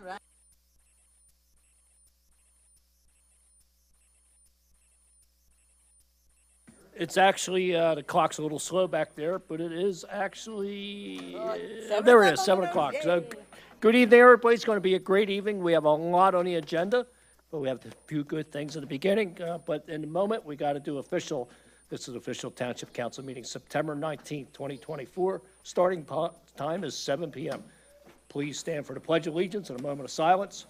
right. It's actually, the clock's a little slow back there, but it is actually, 7 there it is, o'clock 7 on the o'clock. nose. So, Yay. good evening, everybody. It's going to be a great evening. We have a lot on the agenda, but we have a few good things in the beginning. But in the moment, we got to do official, this is official Township Council meeting, September 19th, 2024. Starting time is 7 p.m. Please stand for the Pledge of Allegiance and a moment of silence.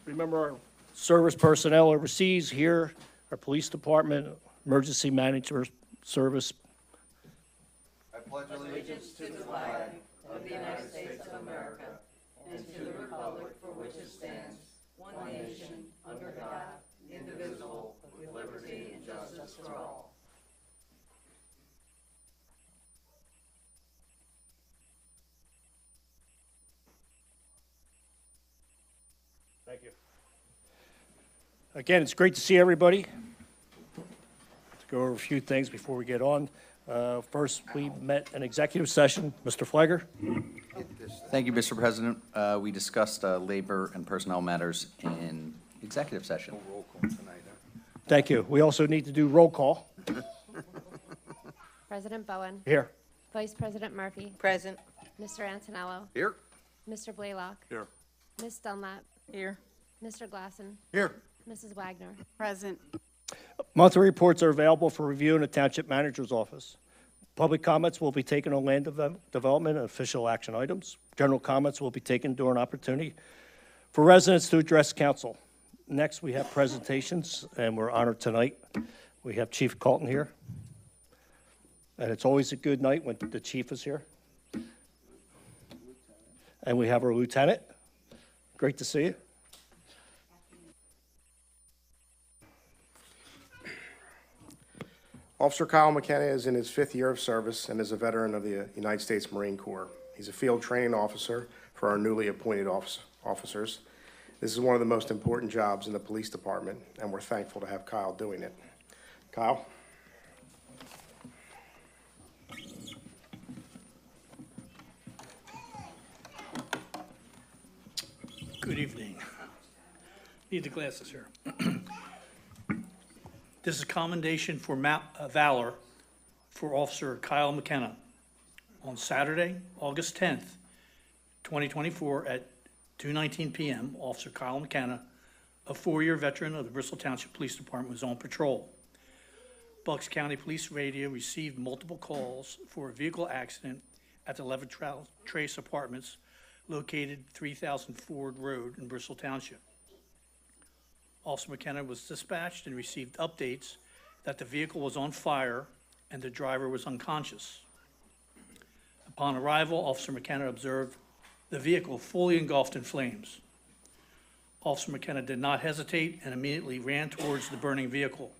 Remember our service personnel overseas here, our police department, emergency management service. I pledge allegiance to the flag of the United States of America and to the republic for which it stands, one nation, under God, indivisible, with liberty and justice for all. Thank you. Again, it's great to see everybody. To go over a few things before we get on. First, we met an executive session. Mr. Flagger? Thank you, Mr. President. We discussed labor and personnel matters in executive session. Thank you. We also need to do roll call. President Bowen. Here. Vice President Murphy. Present. Mr. Antonello. Here. Mr. Blaylock. Here. Ms. Dunlap. Here. Mr. Glassen. Here. Mrs. Wagner. Present. Monthly reports are available for review in the Township Manager's Office. Public comments will be taken on land development and official action items. General comments will be taken during opportunity for residents to address council. Next, we have presentations, and we're honored tonight. We have Chief Colton here. And it's always a good night when the chief is here. And we have our lieutenant. Great to see you. Officer Kyle McKenna is in his 5th year of service and is a veteran of the United States Marine Corps. He's a field training officer for our newly appointed officers. This is one of the most important jobs in the police department, and we're thankful to have Kyle doing it. Kyle? Good evening. Need the glasses here. This is commendation for valor for Officer Kyle McKenna. On Saturday, August 10th, 2024 at 2:19 p.m., Officer Kyle McKenna, a 4-year veteran of the Bristol Township Police Department, was on patrol. Bucks County Police Radio received multiple calls for a vehicle accident at the Levitt Trace Apartments located 3000 Ford Road in Bristol Township. Officer McKenna was dispatched and received updates that the vehicle was on fire and the driver was unconscious. Upon arrival, Officer McKenna observed the vehicle fully engulfed in flames. Officer McKenna did not hesitate and immediately ran towards the burning vehicle.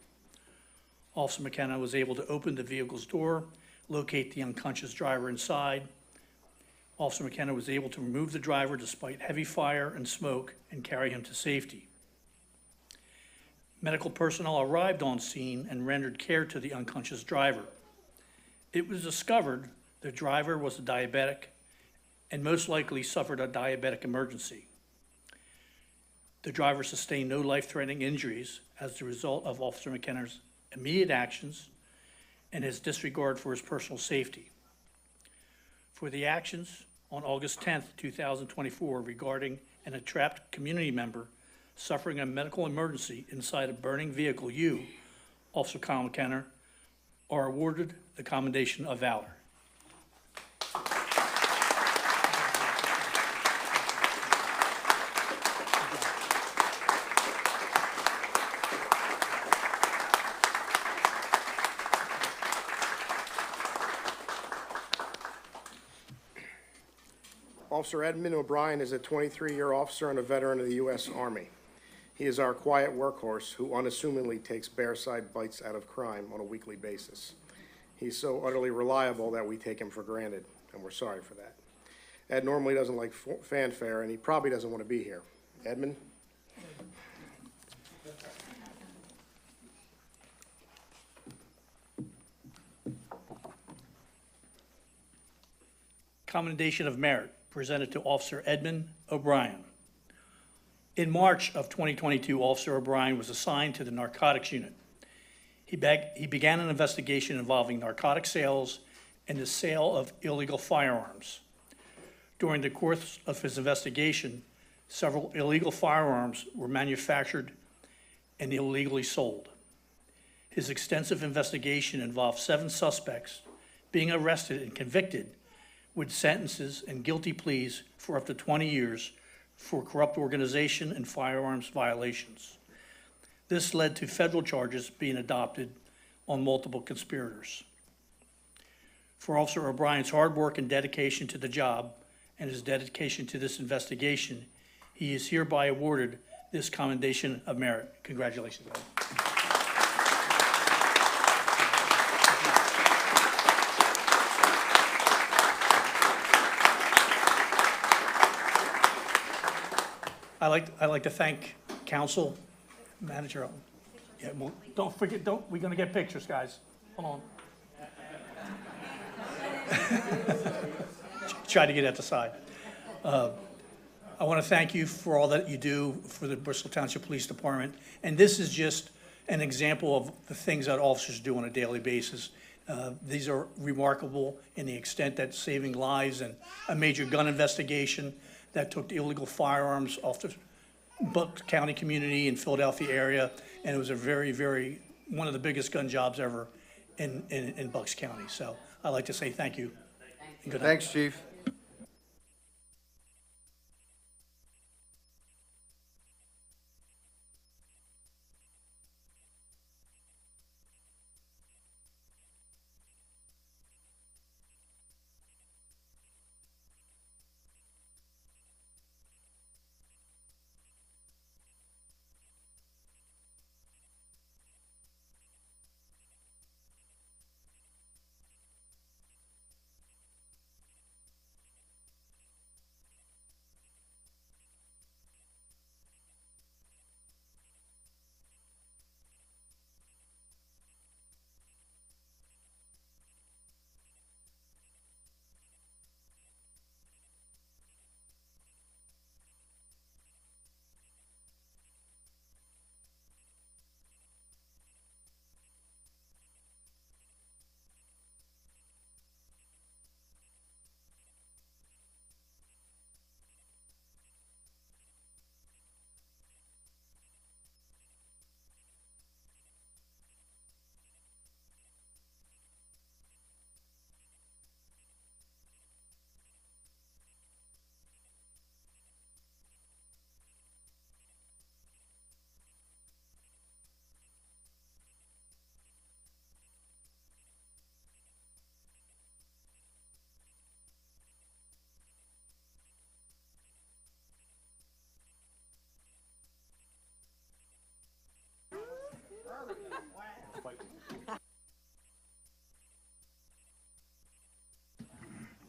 Officer McKenna was able to open the vehicle's door, locate the unconscious driver inside. Officer McKenna was able to remove the driver despite heavy fire and smoke and carry him to safety. Medical personnel arrived on scene and rendered care to the unconscious driver. It was discovered the driver was a diabetic and most likely suffered a diabetic emergency. The driver sustained no life-threatening injuries as the result of Officer McKenna's immediate actions and his disregard for his personal safety. For the actions on August 10th, 2024 regarding an entrapped community member suffering a medical emergency inside a burning vehicle, you, Officer Kyle McKenna, are awarded the Commendation of Valor. Officer Edmund O'Brien is a 23-year officer and a veteran of the U.S. Army. He is our quiet workhorse who unassumingly takes bear-side bites out of crime on a weekly basis. He's so utterly reliable that we take him for granted, and we're sorry for that. Ed normally doesn't like fanfare, and he probably doesn't want to be here. Edmund? Commendation of Merit. presented to Officer Edmund O'Brien. In March of 2022, Officer O'Brien was assigned to the narcotics unit. He began an investigation involving narcotic sales and the sale of illegal firearms. During the course of his investigation, several illegal firearms were manufactured and illegally sold. His extensive investigation involved 7 suspects being arrested and convicted with sentences and guilty pleas for up to 20 years for corrupt organization and firearms violations. This led to federal charges being adopted on multiple conspirators. For Officer O'Brien's hard work and dedication to the job and his dedication to this investigation, he is hereby awarded this Commendation of Merit. Congratulations. I'd like to thank council, manager. Yeah, well, don't forget, we're gonna get pictures, guys. Hold on. Try to get at the side. I want to thank you for all that you do for the Bristol Township Police Department. And this is just an example of the things that officers do on a daily basis. These are remarkable in the extent that saving lives and a major gun investigation that took the illegal firearms off the Bucks County community in Philadelphia area. And it was a very, one of the biggest gun jobs ever in Bucks County. So I'd like to say thank you. And good night. Thanks, Chief.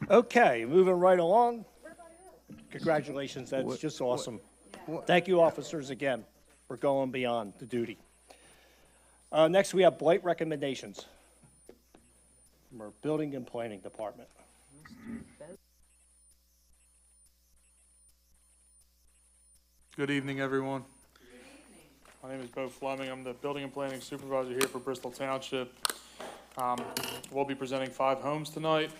Okay, moving right along. Congratulations, that's just awesome. Thank you, officers, again, for going beyond the duty. Next, we have blight recommendations from our Building and Planning Department. Good evening, everyone. My name is Bo Fleming. I'm the Building and Planning Supervisor here for Bristol Township. We'll be presenting 5 homes tonight.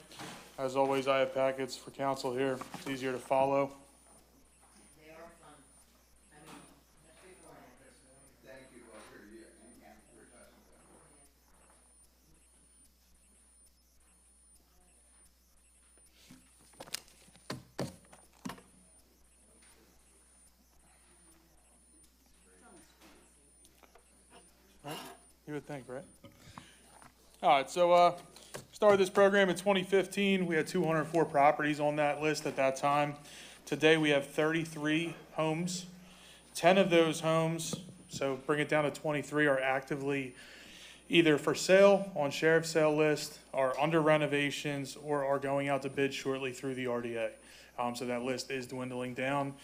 As always, I have packets for council here. It's easier to follow. They are fun. I mean, that's beforehand. Thank you. You would think, right? All right, so started this program in 2015. We had 204 properties on that list at that time. Today we have 33 homes. 10 of those homes, so bring it down to 23, are actively either for sale on sheriff's sale list, are under renovations, or are going out to bid shortly through the RDA. So that list is dwindling down.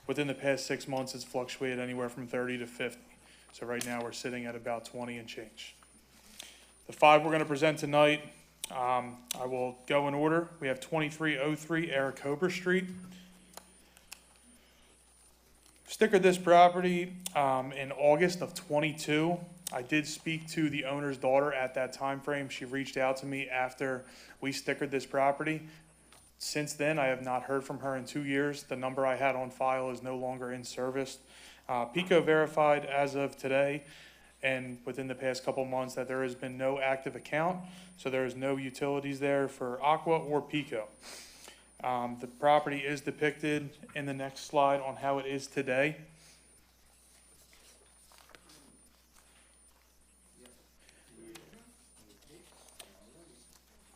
Within the past 6 months, it's fluctuated anywhere from 30 to 50. So right now we're sitting at about 20 and change. The 5 we're going to present tonight I will go in order. We have 2303 Ericober Street. Stickered this property in August of '22. I did speak to the owner's daughter at that time frame. She reached out to me after we stickered this property. Since then, I have not heard from her in 2 years. The number I had on file is no longer in service. Pico verified as of today and within the past couple months that there has been no active account, so there is no utilities there for Aqua or Pico. The property is depicted in the next slide on how it is today.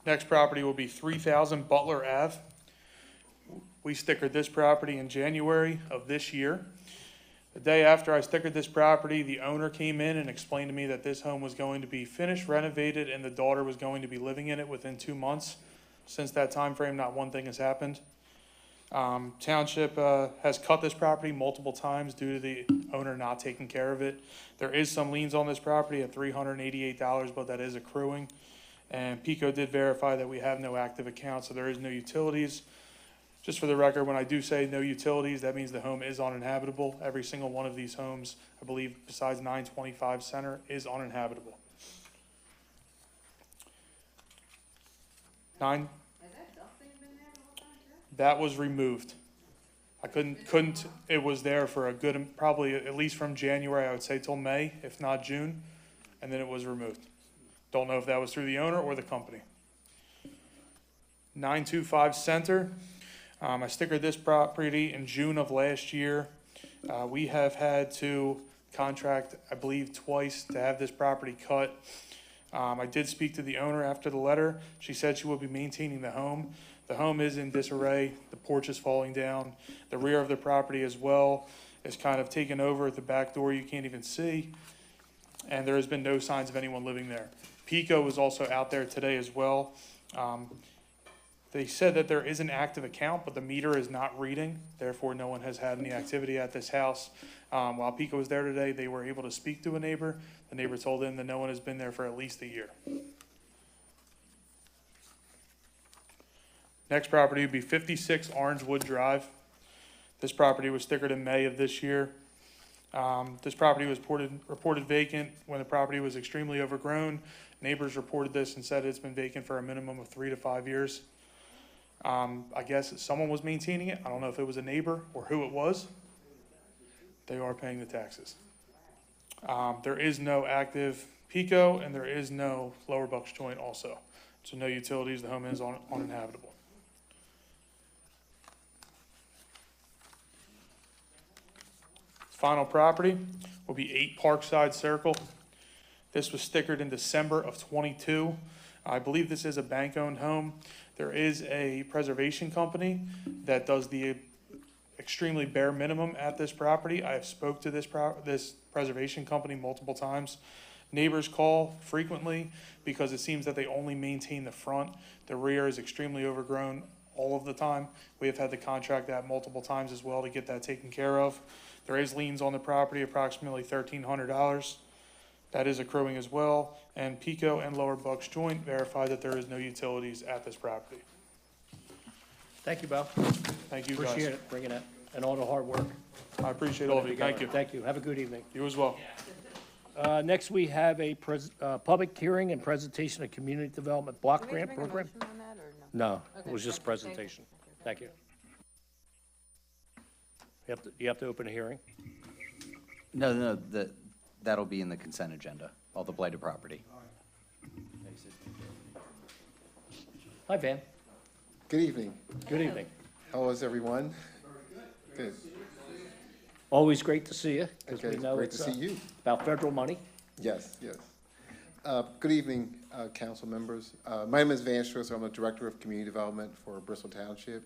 Next property will be 3000 Butler Ave. We stickered this property in January of this year. The day after I stickered this property, the owner came in and explained to me that this home was going to be finished, renovated, and the daughter was going to be living in it within 2 months. Since that time frame, not one thing has happened. Township has cut this property multiple times due to the owner not taking care of it. There is some liens on this property at $388, but that is accruing. And Pico did verify that we have no active account, so there is no utilities. Just for the record, when I do say no utilities, that means the home is uninhabitable. Every single one of these homes, I believe, besides 925 Center, is uninhabitable. That was removed. I couldn't, it was there for a good, probably at least from January, I would say till May, if not June, and then it was removed. Don't know if that was through the owner or the company. 925 Center. I stickered this property in June of last year. We have had to contract, I believe, twice to have this property cut. I did speak to the owner after the letter. She said she will be maintaining the home. The home is in disarray. The porch is falling down. The rear of the property as well is kind of taken over at the back door. You can't even see. And there has been no signs of anyone living there. Pico was also out there today as well. They said that there is an active account, but the meter is not reading. Therefore, no one has had any activity at this house. While Pico was there today, they were able to speak to a neighbor. The neighbor told them that no one has been there for at least a year. Next property would be 56 Orangewood Drive. This property was stickered in May of this year. This property was reported vacant when the property was extremely overgrown. Neighbors reported this and said it's been vacant for a minimum of 3 to 5 years. I guess someone was maintaining it. I don't know if it was a neighbor or who it was. They are paying the taxes. There is no active Pico and there is no lower Bucks joint also. So no utilities, the home is uninhabitable. Final property will be 8 Parkside Circle. This was stickered in December of '22. I believe this is a bank-owned home. There is a preservation company that does the extremely bare minimum at this property. I have spoke to this preservation company multiple times. Neighbors call frequently because it seems that they only maintain the front. The rear is extremely overgrown all of the time. We have had to contract that multiple times as well to get that taken care of. There is liens on the property, approximately $1,300. That is accruing as well. And Pico and Lower Bucks Joint verify that there is no utilities at this property. Thank you, Bo. Thank you, guys. Appreciate it, bringing it, and all the hard work. I appreciate all of you. Thank you. Thank you. Have a good evening. You as well. Next, we have a public hearing and presentation of community development block grant program. No, it was just a presentation. Thank you. You have to open a hearing? No, that'll be in the consent agenda, all the blighted property. Hi, Van. Good evening. Good evening. How is everyone? Good. Always great to see you, because Okay, we know great to it's see you. about federal money. Yes, yes. Good evening, council members. My name is Van Schuster. I'm the Director of Community Development for Bristol Township.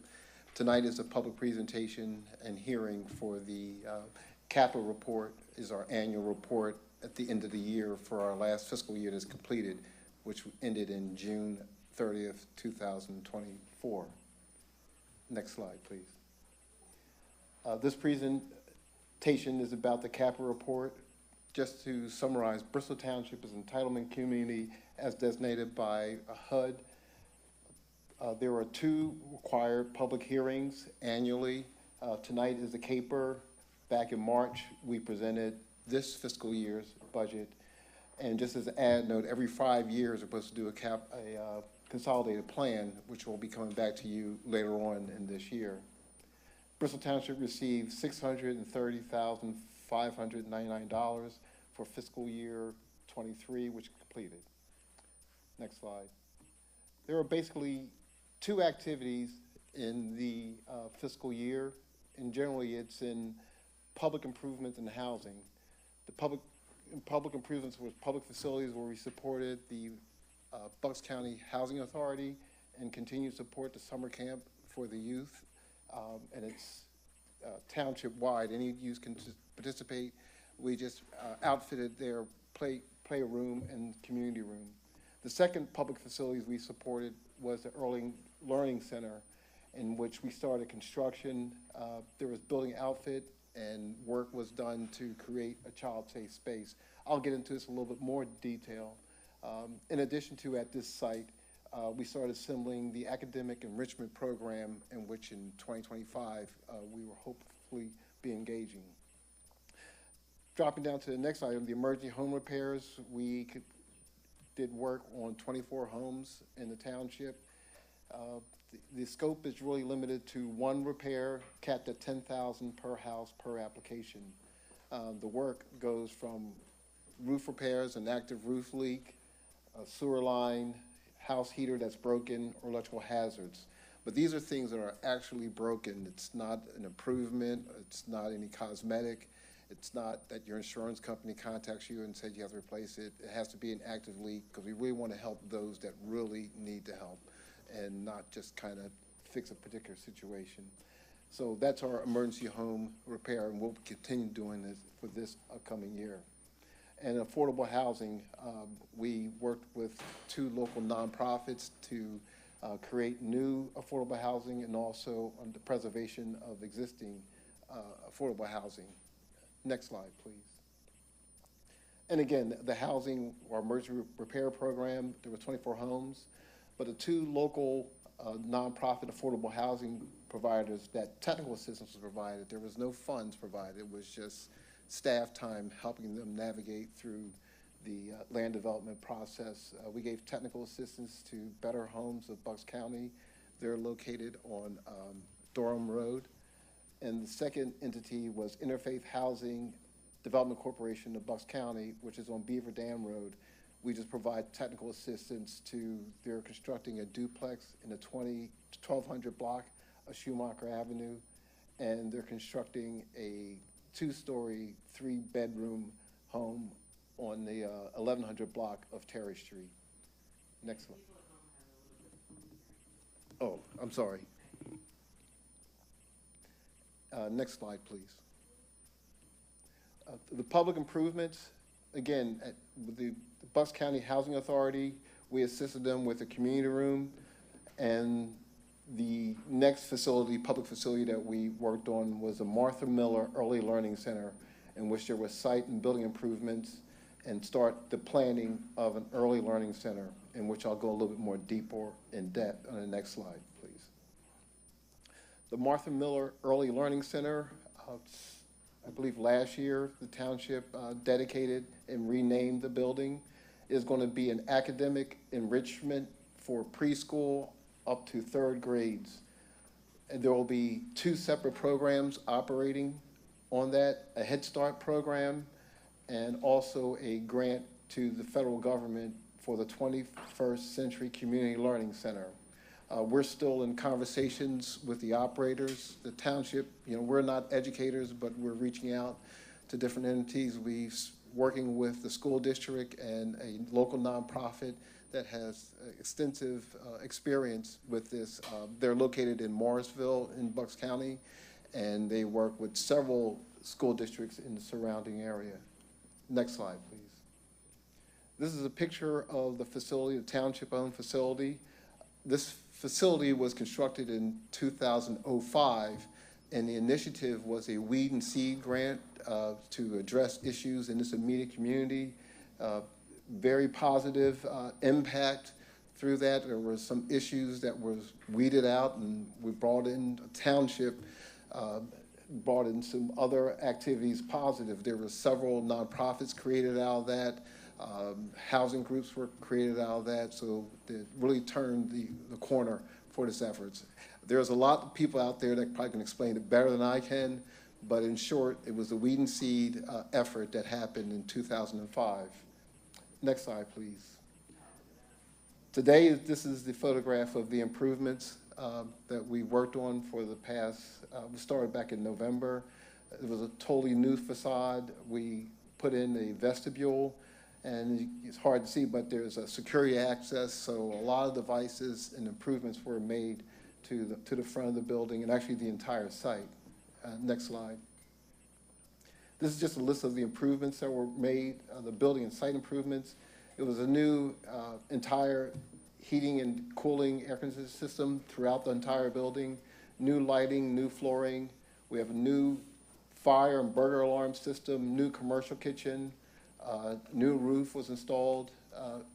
Tonight is a public presentation and hearing for the capital report, is our annual report at the end of the year for our last fiscal year that's completed, which ended in June 30th, 2024. Next slide, please. This presentation is about the capital report. Just to summarize, Bristol Township is an entitlement community as designated by HUD There are 2 required public hearings annually. Tonight is the caper. Back in March, we presented this fiscal year's budget. And just as an add note, every 5 years, we're supposed to do a consolidated plan, which will be coming back to you later on in this year. Bristol Township received $630,599 for fiscal year 23, which completed. Next slide. There are basically 2 activities in the fiscal year, and generally it's in public improvements and housing. The public improvements was public facilities where we supported the Bucks County Housing Authority and continue to support the summer camp for the youth. And it's township-wide. Any youth can participate. We just outfitted their playroom and community room. The second public facilities we supported was the Early Learning Center, in which we started construction. There was building outfit and work was done to create a child-safe space. I'll get into this in a little bit more detail. In addition to, at this site, we started assembling the academic enrichment program, in which in 2025 we will hopefully be engaging. Dropping down to the next item, the emergency home repairs, we did work on 24 homes in the township. The scope is really limited to 1 repair, capped at $10,000 per house per application. The work goes from roof repairs, an active roof leak, a sewer line, house heater that's broken, or electrical hazards. But these are things that are actually broken. It's not an improvement. It's not any cosmetic. It's not that your insurance company contacts you and said you have to replace it. It has to be an active leak, because we really want to help those that really need the help and not just kind of fix a particular situation. So that's our emergency home repair, and we'll continue doing this for this upcoming year. And affordable housing, we worked with 2 local nonprofits to create new affordable housing and also on the preservation of existing affordable housing. Next slide, please. And again, the housing or emergency repair program, there were 24 homes, but the 2 local nonprofit affordable housing providers, that technical assistance was provided. There was no funds provided. It was just staff time helping them navigate through the land development process. We gave technical assistance to Better Homes of Bucks County. They're located on Durham Road. And the second entity was Interfaith Housing Development Corporation of Bucks County, which is on Beaver Dam Road. We just provide technical assistance to, they're constructing a duplex in the 1200 block of Schumacher Avenue, and they're constructing a 2-story, 3-bedroom home on the 1100 block of Terry Street. Next one. Oh, I'm sorry. Next slide, please. The public improvements, again, with the Bucks County Housing Authority, we assisted them with a community room, and the next facility, public facility that we worked on was the Martha Miller Early Learning Center, in which there was site and building improvements and start the planning of an early learning center, in which I'll go a little bit more deeper in depth on the next slide, please. The Martha Miller Early Learning Center, I believe last year, the township dedicated and renamed the building, is going to be an academic enrichment for preschool up to 3rd grades. And there will be 2 separate programs operating on that, a Head Start program and also a grant to the federal government for the 21st Century Community Learning Center. We're still in conversations with the operators. The township, we're not educators, but we're reaching out to different entities. We're working with the school district and a local nonprofit that has extensive experience with this. They're located in Morrisville in Bucks County, and they work with several school districts in the surrounding area. Next slide, please. This is a picture of the facility, the township-owned facility. This facility was constructed in 2005, and the initiative was a weed and seed grant to address issues in this immediate community. Very positive impact through that. There were some issues that was weeded out, and we brought in a township, brought in some other activities positive. There were several nonprofits created out of that. Housing groups were created out of that, so it really turned the corner for this efforts. There's a lot of people out there that probably can explain it better than I can, but in short, it was a weed and seed effort that happened in 2005. Next slide, please. Today, this is the photograph of the improvements that we worked on for the past, we started back in November. It was a totally new facade. We put in a vestibule, and it's hard to see, but there's a security access, so a lot of devices and improvements were made to the front of the building and actually the entire site. Next slide. This is just a list of the improvements that were made, the building and site improvements. It was a new entire heating and cooling air conditioning system throughout the entire building, new lighting, new flooring. We have a new fire and burglar alarm system, new commercial kitchen, new roof was installed.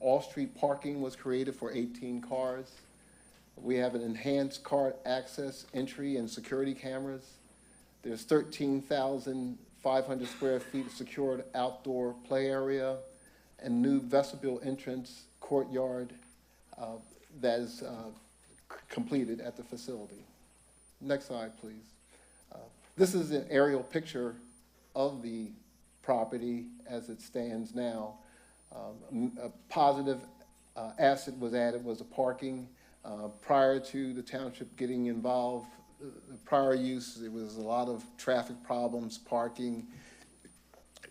Off-street parking was created for 18 cars. We have an enhanced car access, entry, and security cameras. There's 13,500 square feet of secured outdoor play area and new vestibule entrance courtyard that is completed at the facility. Next slide, please. This is an aerial picture of the property as it stands now. A positive asset was added was the parking. Prior to the township getting involved, the prior use, there was a lot of traffic problems, parking.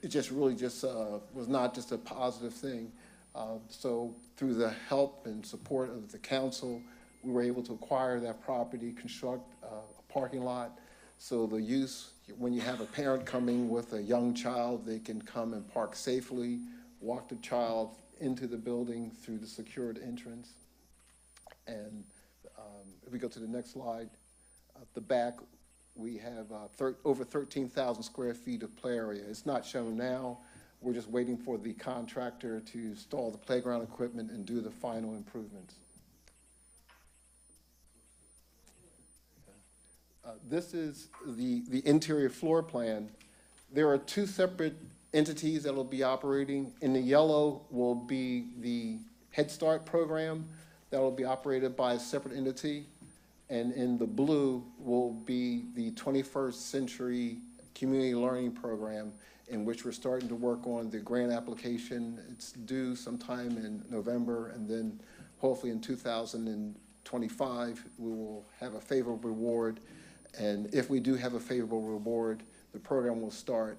It just really just was not just a positive thing. So through the help and support of the council, we were able to acquire that property, construct a parking lot. So the use, when you have a parent coming with a young child, they can come and park safely, walk the child into the building through the secured entrance. And if we go to the next slide, at the back, we have over 13,000 square feet of play area. It's not shown now. We're just waiting for the contractor to install the playground equipment and do the final improvements. This is the interior floor plan. There are two separate entities that will be operating. In the yellow will be the Head Start program that will be operated by a separate entity. And in the blue will be the 21st Century Community Learning Program, in which we're starting to work on the grant application. It's due sometime in November, and then hopefully in 2025, we will have a favorable reward. And if we do have a favorable reward, the program will start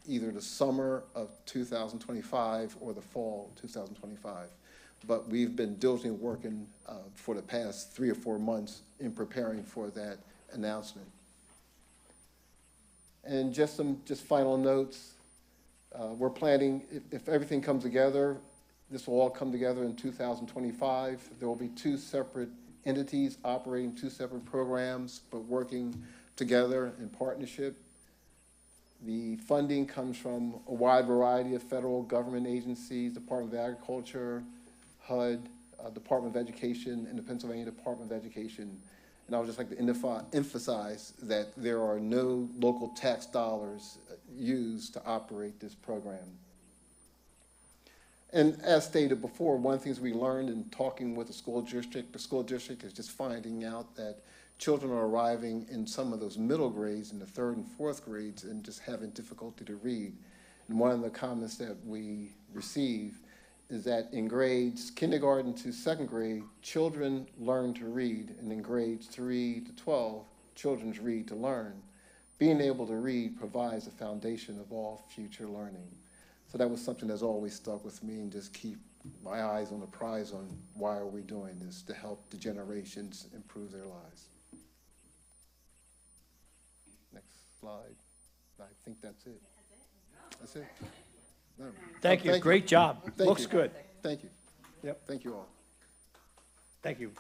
either the summer of 2025 or the fall 2025. But we've been diligently working for the past 3 or 4 months in preparing for that announcement. And just some final notes. We're planning, if everything comes together, this will all come together in 2025. There will be 2 separate entities operating 2 separate programs, but working together in partnership. The funding comes from a wide variety of federal government agencies, Department of Agriculture, HUD, Department of Education, and the Pennsylvania Department of Education. And I would just like to emphasize that there are no local tax dollars used to operate this program. And as stated before, one of the things we learned in talking with the school district is just finding out that children are arriving in some of those middle grades, in the 3rd and 4th grades, and just having difficulty to read. And one of the comments that we receive is that in grades kindergarten to 2nd grade, children learn to read, and in grades 3 to 12, children read to learn. Being able to read provides a foundation of all future learning. So that was something that's always stuck with me, and just keep my eyes on the prize on why are we doing this, to help the generations improve their lives. Next slide. I think that's it. That's it. No. Thank you. Great job. Looks good. Thank you. Yep. Thank you all. Thank you.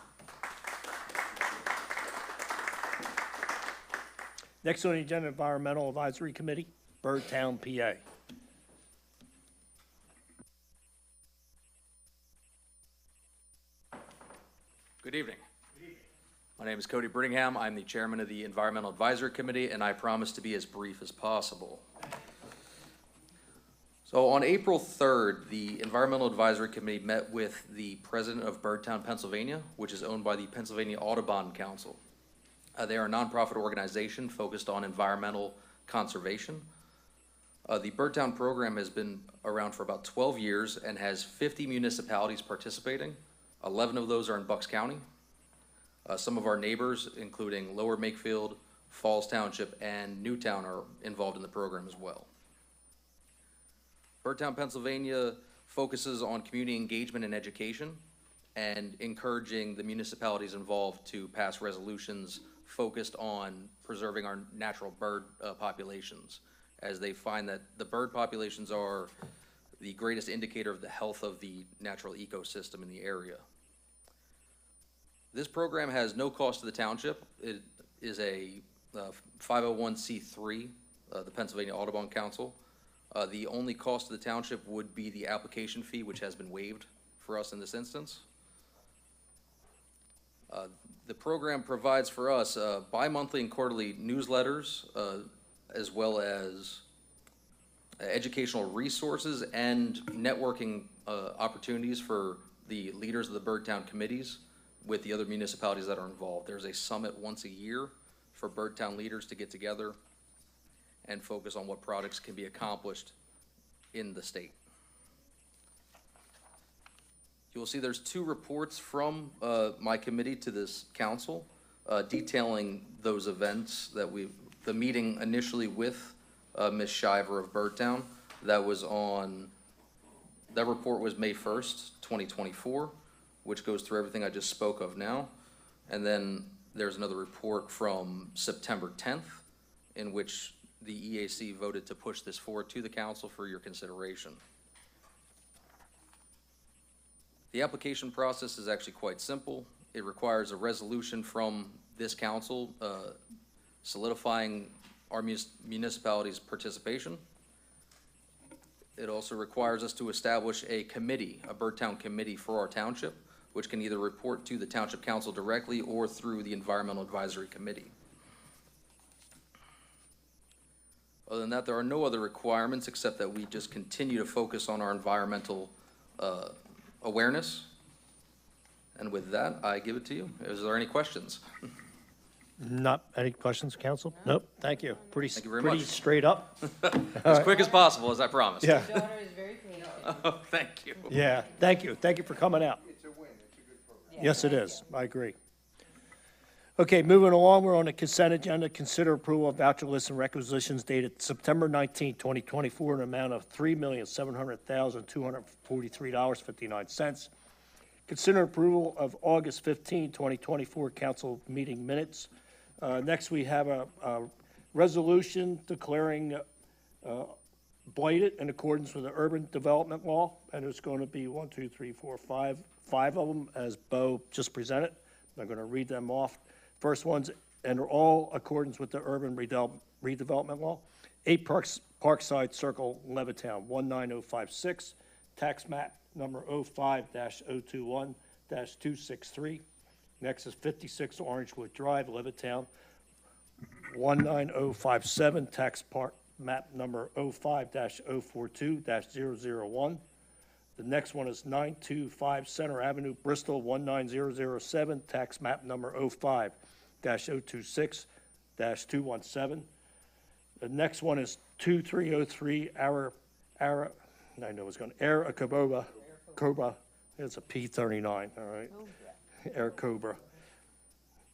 Next on the agenda, Environmental Advisory Committee, Birdtown, PA. Good evening. My name is Cody Brittingham. I'm the chairman of the Environmental Advisory Committee, and I promise to be as brief as possible. So on April 3rd, the Environmental Advisory Committee met with the president of Birdtown, Pennsylvania, which is owned by the Pennsylvania Audubon Council. They are a nonprofit organization focused on environmental conservation. The Birdtown program has been around for about 12 years and has 50 municipalities participating. 11 of those are in Bucks County. Some of our neighbors, including Lower Makefield, Falls Township, and Newtown, are involved in the program as well. Birdtown, Pennsylvania focuses on community engagement and education and encouraging the municipalities involved to pass resolutions focused on preserving our natural bird populations, as they find that the bird populations are the greatest indicator of the health of the natural ecosystem in the area. This program has no cost to the township. It is a 501c3, the Pennsylvania Audubon Council. The only cost to the township would be the application fee, which has been waived for us in this instance. The program provides for us bi-monthly and quarterly newsletters, as well as educational resources and networking opportunities for the leaders of the Birdtown committees with the other municipalities that are involved. There's a summit once a year for Birdtown leaders to get together and focus on what products can be accomplished in the state. You will see there's 2 reports from my committee to this council detailing those events that the meeting initially with Ms. Shiver of Birdtown. That report was May 1st, 2024, which goes through everything I just spoke of now. And then there's another report from September 10th, in which the EAC voted to push this forward to the council for your consideration. The application process is actually quite simple. It requires a resolution from this council solidifying our municipality's participation. It also requires us to establish a committee, a Birdtown committee for our township, which can either report to the Township Council directly or through the Environmental Advisory Committee. Other than that, there are no other requirements except that we just continue to focus on our environmental awareness. And with that, I give it to you. Is there any questions? Not any questions, council? Nope, thank you. Thank you very Pretty much. straight up. As quick as possible, as I promised. Yeah, Daughter is very patient. Oh, thank you. yeah, thank you. Thank you for coming out. It's a win, it's a good program. Yes, it is. I agree. Okay, moving along, we're on the consent agenda. Consider approval of voucher lists and requisitions dated September 19, 2024, in an amount of $3,700,243.59. Consider approval of August 15, 2024 council meeting minutes. Next, we have a resolution declaring blighted in accordance with the urban development law, and it's going to be 1, 2, 3, 4, 5 of them, as Bo just presented. I'm going to read them off. First ones, and are all accordance with the urban redevelopment law. 8 Parkside Circle, Levittown, 19056, tax map number 05-021-263. Next is 56 Orangewood Drive, Levittown, 19057, tax map number 05-042-001. The next one is 925 Center Avenue, Bristol, 19007, tax map number 05-026-217. The next one is 2303 Cobra. It's a P39, all right. Air Cobra.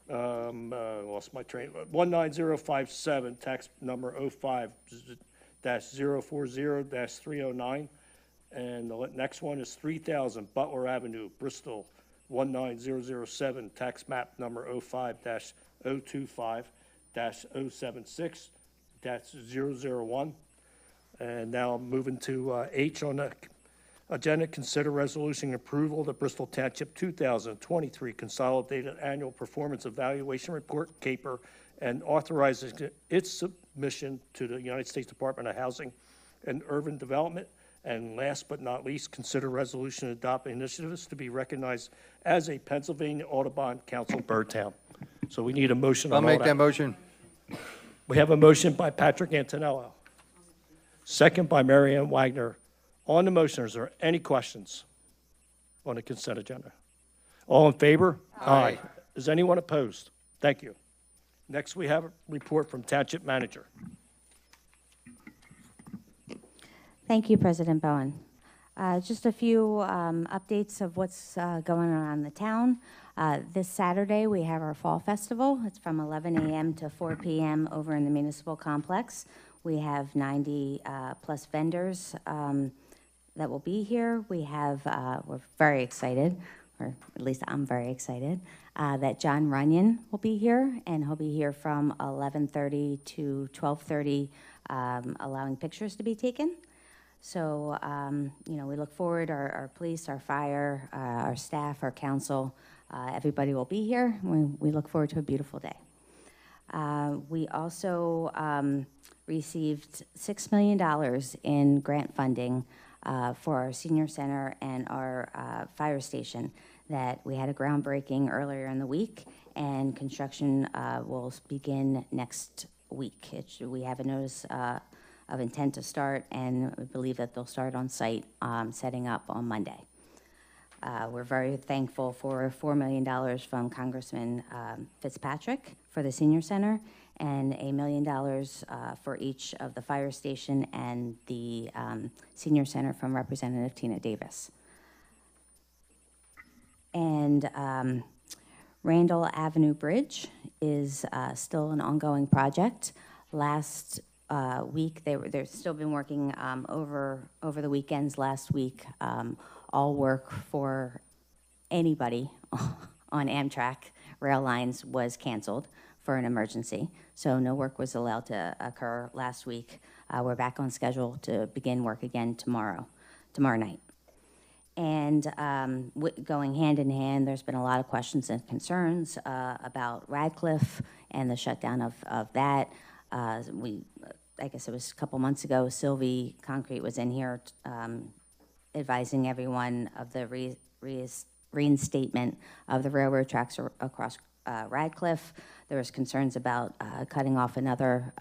Lost my train. 19057, tax number 05-040-309. And the next one is 3000 Butler Avenue, Bristol, 19007, tax map number 05-025-076-001. And now moving to H on the agenda, consider resolution approval of the Bristol Township 2023 Consolidated Annual Performance Evaluation Report, CAPER, and authorizing its submission to the United States Department of Housing and Urban Development And last but not least, consider resolution to adopt initiatives to be recognized as a Pennsylvania Audubon Council bird town. So we need a motion I'll on all make that that. motion. We have a motion by Patrick Antonello, second by Mary Ann Wagner. On the motion, is there any questions on the consent agenda? All in favor? Aye. Is anyone opposed? Thank you. Next, we have a report from Township Manager. Thank you, President Bowen. Just a few updates of what's going on in the town. This Saturday, we have our Fall Festival. It's from 11 a.m. to 4 p.m. over in the Municipal Complex. We have 90 plus vendors that will be here. We have, we're very excited, or at least I'm very excited, that John Runyon will be here, and he'll be here from 11:30 to 12:30, allowing pictures to be taken. So, you know, we look forward, our police, our fire, our staff, our council, everybody will be here. We look forward to a beautiful day. We also received $6 million in grant funding for our senior center and our fire station that we had a groundbreaking earlier in the week, and construction will begin next week. We have a notice of intent to start, and we believe that they'll start on site setting up on Monday. We're very thankful for $4 million from Congressman Fitzpatrick for the senior center, and $1 million for each of the fire station and the senior center from Representative Tina Davis. And Randall Avenue Bridge is still an ongoing project. Last week, they've still been working over the weekends. Last week, all work for anybody on Amtrak rail lines was canceled for an emergency. So no work was allowed to occur last week. We're back on schedule to begin work again tomorrow night. And going hand in hand, there's been a lot of questions and concerns about Radcliffe and the shutdown of that. I guess it was a couple months ago, Sylvie Concrete was in here advising everyone of the reinstatement of the railroad tracks across Radcliffe. There was concerns about cutting off another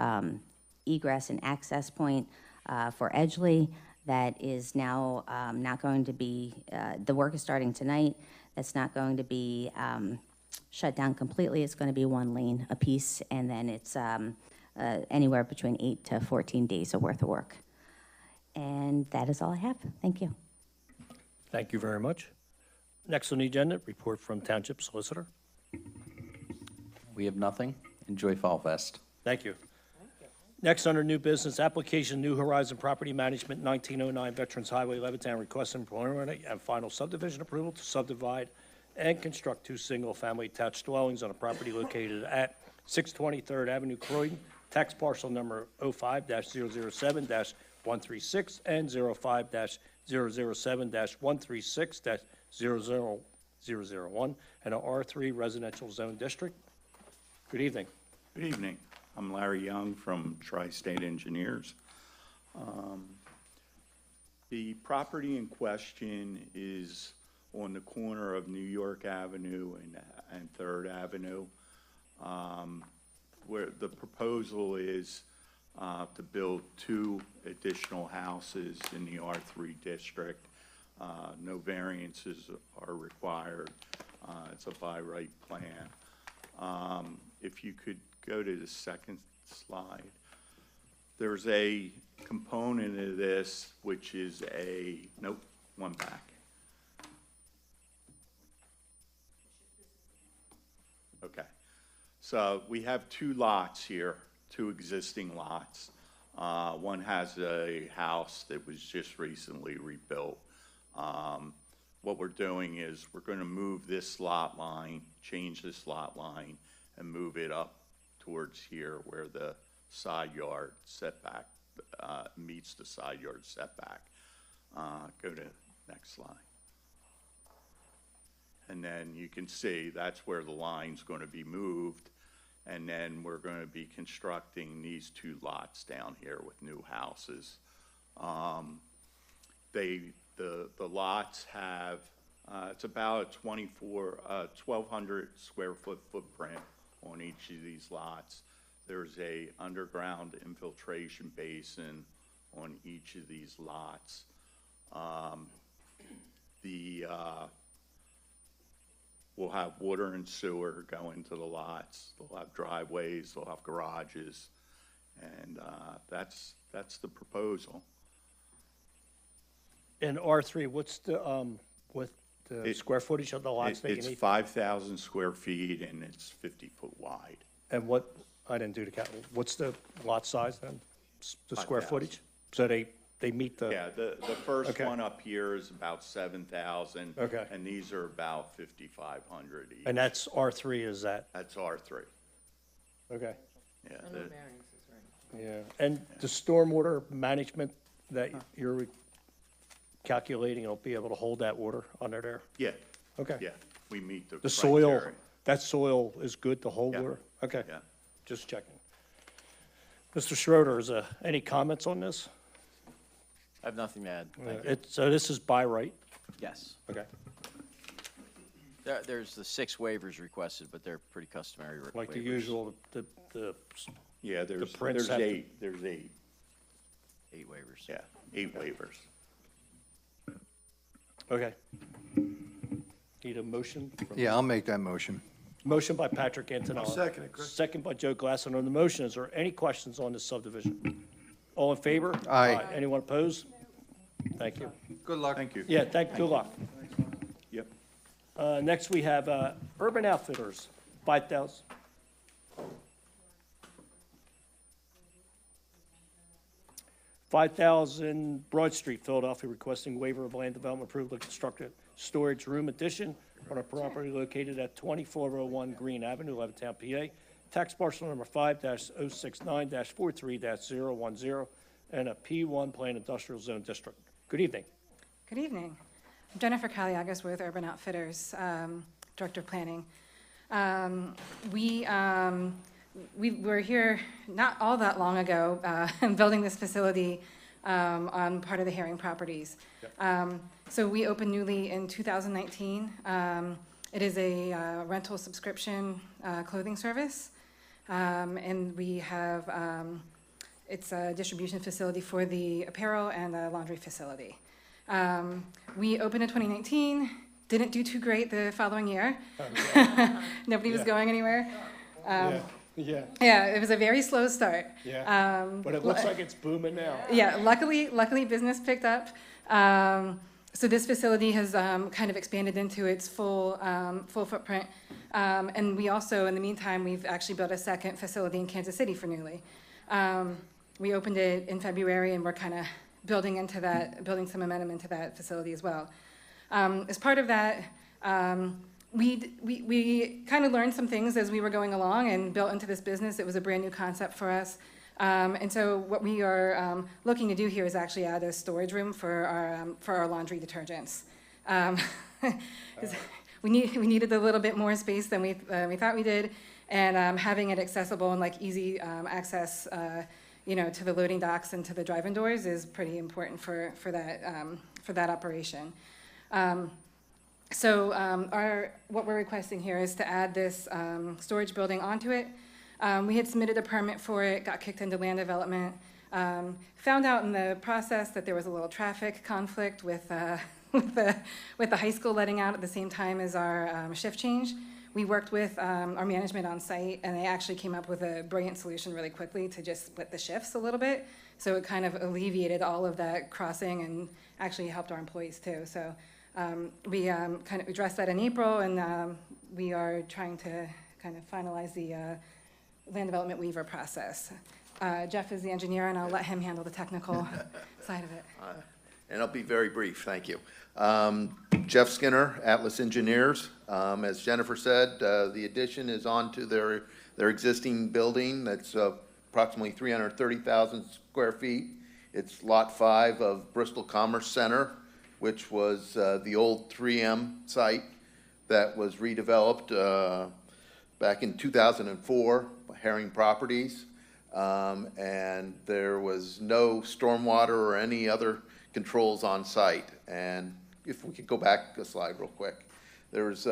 egress and access point for Edgeley. That is now not going to be, the work is starting tonight. That's not going to be shut down completely. It's going to be one lane apiece, and then it's anywhere between 8 to 14 days of worth of work. And that is all I have. Thank you. Thank you very much. Next on the agenda, report from Township Solicitor. We have nothing. Enjoy Fall Fest. Thank you. Next, under new business, application New Horizon Property Management, 1909 Veterans Highway, Levittown, requesting preliminary and final subdivision approval to subdivide and construct 2 single-family attached dwellings on a property located at 620 3rd Avenue, Croydon, tax parcel number 05-007-136 and 05-007-136-00001 in an R3 residential zone district. Good evening. Good evening. I'm Larry Young from Tri-State Engineers. The property in question is on the corner of New York Avenue and 3rd Avenue, where the proposal is to build 2 additional houses in the R3 district. No variances are required. It's a by right plan. If you could go to the second slide. There's a component of this which is nope, one back. Okay. So we have 2 lots here, 2 existing lots. One has a house that was just recently rebuilt. What we're doing is we're going to move this lot line, change this lot line, and move it up towards here where the side yard setback meets the side yard setback. Go to next slide. And then you can see that's where the line's going to be moved. And then we're going to be constructing these 2 lots down here with new houses. the lots have, it's about a 1,200 square foot footprint on each of these lots. There's a underground infiltration basin on each of these lots. We'll have water and sewer go into the lots. They'll have driveways, they'll have garages, and that's the proposal. In R3, what's the square footage of the lots that you It's need? 5,000 square feet and it's 50 foot wide. And what, I didn't do the count, what's the lot size then? The square 5,000. footage? So they meet the? Yeah, the first Okay. one up here is about 7,000. Okay. And these are about 5,500 each. And that's R3, is that? That's R3. Okay. Yeah, Yeah. And the stormwater management that you're calculating, it'll be able to hold that water under there? yeah, Okay. yeah, we meet the The soil, criteria. that soil is good to hold Yeah. water? Okay. Yeah. Just checking. Mr. Schroeder, is any comments on this? I have nothing to add. Thank you. So this is by right? Yes. Okay. There's the 6 waivers requested, but they're pretty customary waivers. Like the usual, the, Yeah, there's prints have to- 8, there's 8, 8 waivers. yeah, 8 waivers. okay. Need a motion? Yeah, I'll make that motion. Motion by Patrick Antonelli. I'll second it, Chris. Second by Joe Glasson. On the motion, is there any questions on this subdivision? All in favor? Aye. Anyone opposed? Thank you. Good luck. Thank you. Yeah, good luck. Yep. Next, we have Urban Outfitters, 5,000. $5,000 Broad Street, Philadelphia, requesting waiver of land development approval to construct a storage room addition on a property located at 2401 Green Avenue, Levittown, PA. Tax parcel number 5-069-43-010 and a P1 Plan Industrial Zone District. Good evening. Good evening. I'm Jennifer Kaliagas with Urban Outfitters, Director of Planning. We were here not all that long ago building this facility on part of the Herring properties. So we opened newly in 2019. It is a rental subscription clothing service. And we have, it's a distribution facility for the apparel and the laundry facility. We opened in 2019, didn't do too great the following year. Nobody was going anywhere. Yeah. Yeah, it was a very slow start. Yeah. But it looks like it's booming now. Yeah, luckily business picked up. So this facility has kind of expanded into its full footprint. And we also, in the meantime, we've actually built a second facility in Kansas City for newly. We opened it in February, and we're kind of building some momentum into that facility as well. As part of that, we kind of learned some things as we were going along and built into this business. It was a brand new concept for us. And so what we are looking to do here is actually add a storage room for our laundry detergents. We needed a little bit more space than we thought we did, and having it accessible and like easy access, to the loading docks and to the drive-in doors is pretty important for that operation. What we're requesting here is to add this storage building onto it. We had submitted a permit for it, got kicked into land development, found out in the process that there was a little traffic conflict with the high school letting out at the same time as our shift change. We worked with our management on site, and they actually came up with a brilliant solution really quickly to just split the shifts a little bit. So it kind of alleviated all of that crossing and actually helped our employees too. So we kind of addressed that in April, and we are trying to kind of finalize the land development waiver process. Jeff is the engineer, and I'll let him handle the technical side of it. And I'll be very brief, thank you. Jeff Skinner, Atlas Engineers. As Jennifer said, the addition is onto their existing building that's approximately 330,000 square feet. It's Lot 5 of Bristol Commerce Center, which was the old 3M site that was redeveloped back in 2004 by Herring Properties. And there was no stormwater or any other controls on site. And if we could go back a slide real quick. This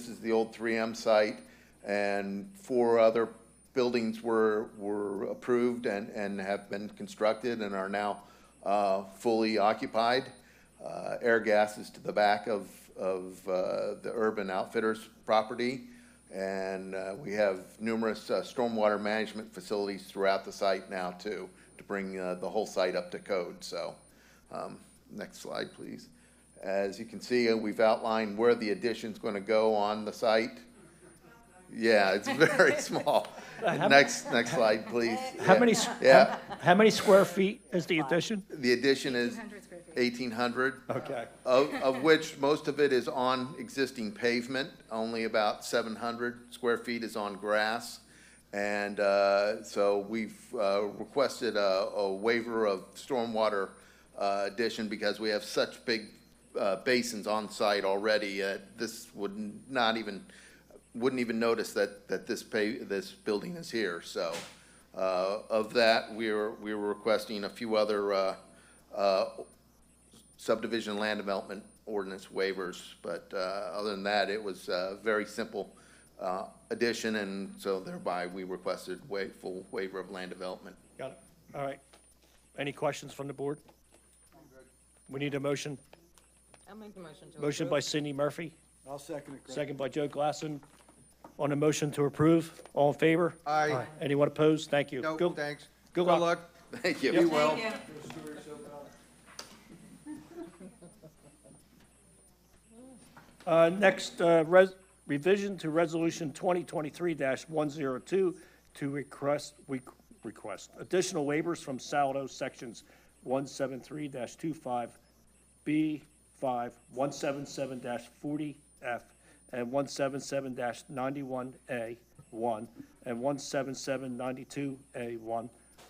is the old 3M site, and 4 other buildings were approved and have been constructed and are now fully occupied. Air gas is to the back of the Urban Outfitters property, and we have numerous stormwater management facilities throughout the site now too, to bring the whole site up to code. So, next slide, please. As you can see, we've outlined where the addition's going to go on the site. Yeah, it's very small. Next slide, please. How many, Yeah. how many square feet is the addition? The addition is 1,800. Okay. Of which most of it is on existing pavement. Only about 700 square feet is on grass. And so we've requested a waiver of stormwater addition because we have such big basins on site already. This wouldn't even notice that this building is here. So of that, we were requesting a few other subdivision land development ordinance waivers, but other than that, it was a very simple addition, and so thereby we requested full waiver of land development. Got it. All right. Any questions from the board? We need a motion. I'll make the motion to Motion by Cindy Murphy, I'll second it, Greg. second by Joe Glasson. On the motion to approve, all in favor? Aye. Anyone opposed? Thank you. No, Good- thanks. Good luck. Thank you. Yep. Be well. Thank you. Next, revision to Resolution 2023-102 to request additional waivers from Saldo Sections 173-25B5, 177-40F, and 177-91A1, and 177-92A1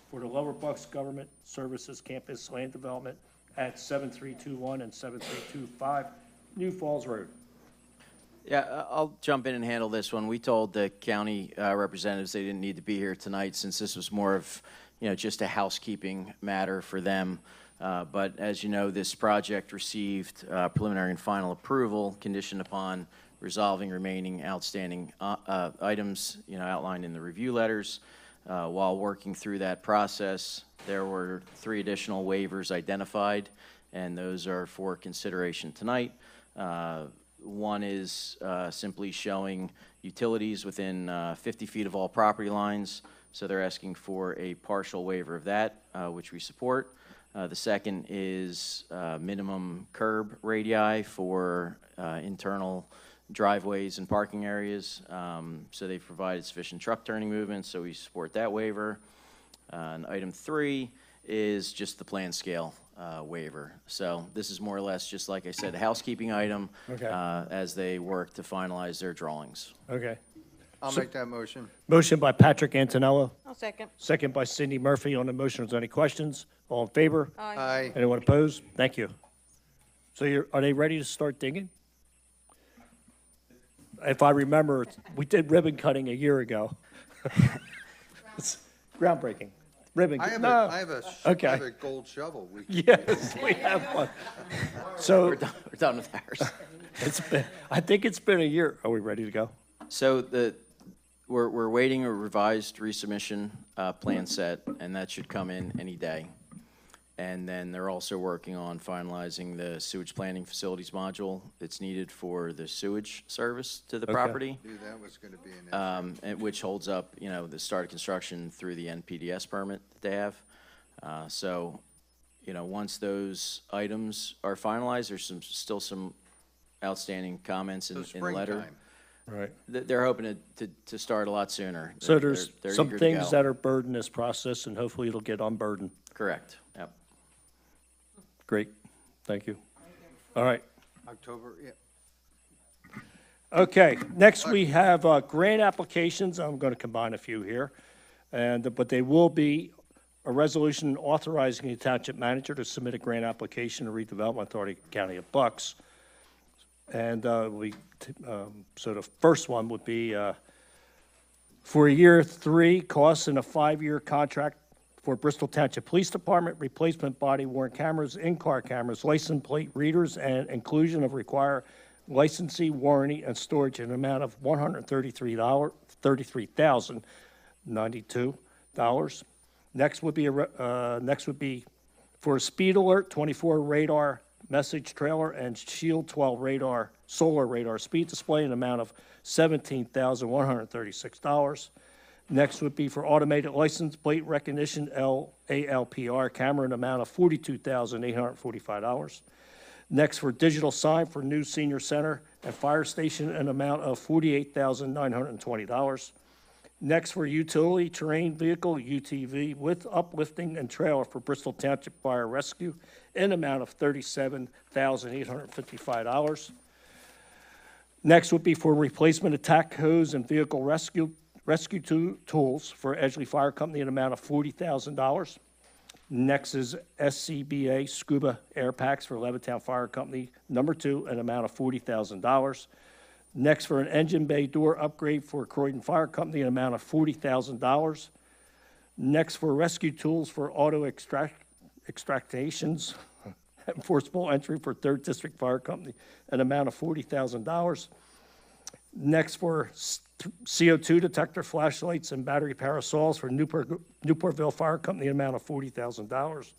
for the Lower Bucks Government Services Campus Land Development at 7321 and 7325 New Falls Road. Yeah, I'll jump in and handle this one. We told the county representatives they didn't need to be here tonight since this was more of, just a housekeeping matter for them. But as you know, this project received preliminary and final approval conditioned upon resolving remaining outstanding items, outlined in the review letters. While working through that process, there were 3 additional waivers identified, and those are for consideration tonight. One is simply showing utilities within 50 feet of all property lines, so they're asking for a partial waiver of that, which we support. The second is minimum curb radii for internal driveways and parking areas. So they've provided sufficient truck turning movements, so we support that waiver. And item 3 is just the plan scale waiver. So this is more or less, just like I said, a housekeeping item as they work to finalize their drawings. Okay. I'll make that motion. Motion by Patrick Antonello, I'll second. second by Cindy Murphy. On the motion, is there any questions? All in favor? Aye. Anyone opposed? Thank you. So are they ready to start digging? If I remember, we did ribbon cutting a year ago. It's groundbreaking. Ribbon. I have no. I have a Okay. gold shovel. Yes, we have one. So We're done with ours. I think it's been a year. Are we ready to go? So we're waiting a revised resubmission plan set, and that should come in any day. And then they're also working on finalizing the sewage planning facilities module that's needed for the sewage service to the property, Knew that was going to be an issue. and which holds up, the start of construction through the NPDS permit that they have. So, once those items are finalized, there's still some outstanding comments in the letter. Springtime. Right. They're hoping to start a lot sooner. So there's They're some eager to things go. that are burden this process, and hopefully it'll get unburdened. Correct, yep. Great. Thank you. All right. October, yeah. Okay, next we have grant applications. I'm going to combine a few here. But they will be a resolution authorizing the township manager to submit a grant application to Redevelopment Authority County of Bucks. And so the first one would be for a year 3 costs and a 5-year contract for Bristol Township Police Department, replacement body worn cameras, in-car cameras, license plate readers, and inclusion of require licensee, warranty, and storage in an amount of $133,092. Next would be for a speed alert, 24 radar message trailer and Shield 12 radar, solar radar speed display in an amount of $17,136. Next would be for automated license plate recognition, ALPR camera in an amount of $42,845. Next for digital sign for new senior center and fire station in an amount of $48,920. Next for utility terrain vehicle, UTV, with uplifting and trailer for Bristol Township Fire Rescue in an amount of $37,855. Next would be for replacement attack hose and vehicle rescue tools for Edgeley Fire Company in an amount of $40,000. Next is SCBA Scuba Air Packs for Levittown Fire Company, number 2, an amount of $40,000. Next for an engine bay door upgrade for Croydon Fire Company, an amount of $40,000. Next for rescue tools for auto extractations and forcible entry for 3rd District Fire Company, an amount of $40,000. Next for CO2 detector flashlights and battery parasols for Newportville Fire Company, an amount of $40,000.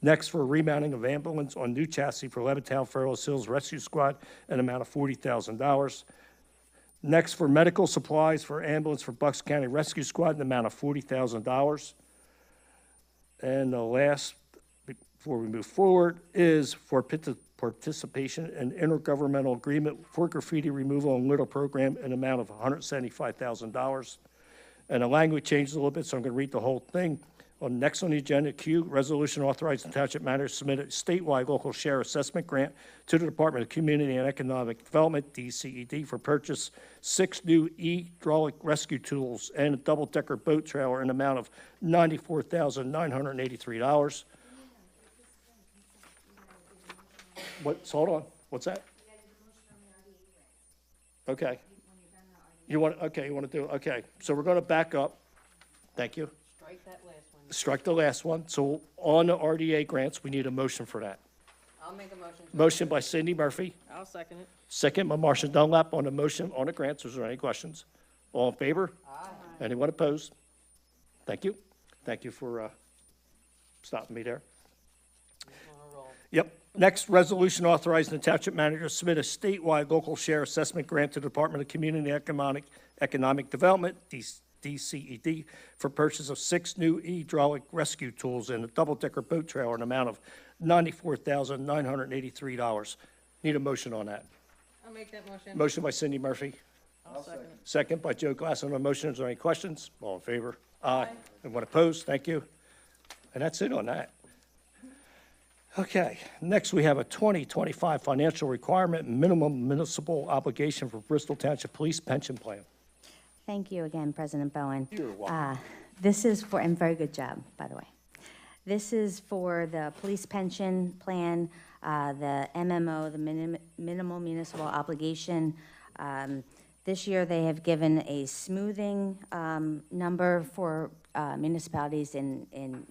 Next for remounting of ambulance on new chassis for Levittown Fairless Hills Rescue Squad, an amount of $40,000. Next for medical supplies for ambulance for Bucks County Rescue Squad, an amount of $40,000. And the last, before we move forward, is for participation in intergovernmental agreement for graffiti removal and litter program, an amount of $175,000. And the language changes a little bit, so I'm going to read the whole thing. Next on the agenda, Q, resolution authorizing township manager to submit a statewide local share assessment grant to the Department of Community and Economic Development, DCED, for purchase 6 new hydraulic rescue tools and a double-decker boat trailer in an amount of $94,983. Hold on, what's that? Okay. You want to do, okay. So we're going to back up. Thank you. Strike that last one. Strike the last one. So on the RDA grants, we need a motion for that. I'll make a motion. Motion by Cindy Murphy, I'll second it. second by Marcia Dunlap on the motion on the grants. Is there any questions? All in favor? Aye. Anyone opposed? Thank you. Thank you for stopping me there. On a roll. Yep. Next, resolution authorizing the township manager to submit a statewide local share assessment grant to the Department of Community and Economic Development, DCED, for purchase of 6 new hydraulic rescue tools and a double-decker boat trailer in an amount of $94,983. Need a motion on that. I'll make that motion. Motion by Cindy Murphy, I'll second it. second by Joe Glass on the motion. Is there any questions? All in favor? Aye. Anyone opposed? Thank you. And that's it on that. Okay, next we have a 2025 financial requirement minimum municipal obligation for Bristol Township Police Pension Plan. Thank you again, President Bowen. You're welcome. This is for, and very good job, by the way. This is for the police pension plan, the MMO, the minimal municipal obligation. This year, they have given a smoothing number for municipalities in